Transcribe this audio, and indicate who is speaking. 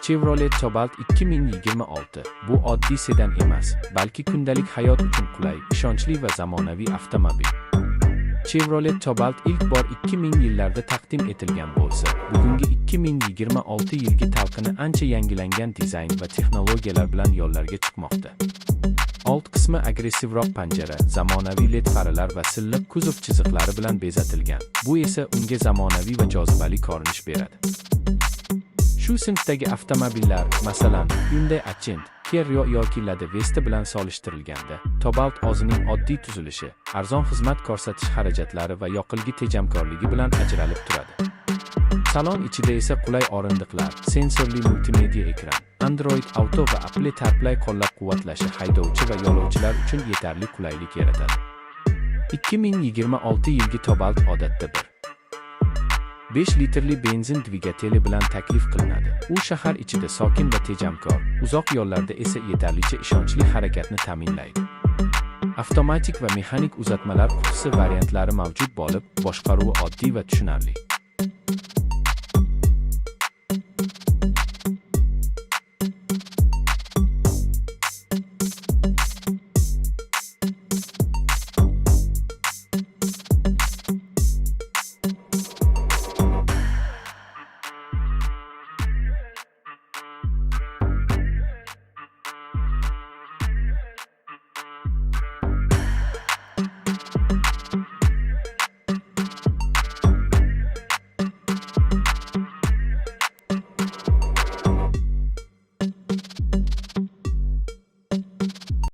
Speaker 1: Chevrolet Cobalt 2026 bu oddiy sedan emas, balki kundalik hayot uchun qulay, ishonchli va zamonaviy avtomobil. Chevrolet Cobalt ilk bor 2000-yillarda taqdim etilgan bo'lsa, bugungi 2026 yilgi talqini ancha yangilangan dizayn va texnologiyalar bilan yo'llarga chiqmoqda. Old qismi agressivroq panjara, zamonaviy LED farlar va silliq kuzov chiziqlari bilan bezatilgan. Bu esa unga zamonaviy va jozibali ko'rinish beradi. Shu sinfdagi avtomobillar, masalan, Hyundai Accent, Kia yoki Lada Vesta bilan solishtirilganda, Cobalt o'zining oddiy tuzilishi, arzon xizmat ko'rsatish xarajatlari va yoqilg'i tejamkorligi bilan ajralib turadi. Salon ichida esa qulay o'rindiqlar, sensorli multimedia ekran, Android Auto va Apple CarPlay qo'llab-quvvatlashi haydovchi va yo'lovchilar uchun yetarli qulaylik yaratadi. 2026 yilgi Cobalt odatda 5 litrli benzin dvigateli bilan taklif qilinadi. U shahar ichida sokin va tejamkor, uzoq yo'llarda esa yetarlicha ishonchli harakatni ta'minlaydi. Avtomatik va mexanik uzatmalar qutisi variantlari mavjud bo'lib, boshqaruvi oddiy va tushunarli.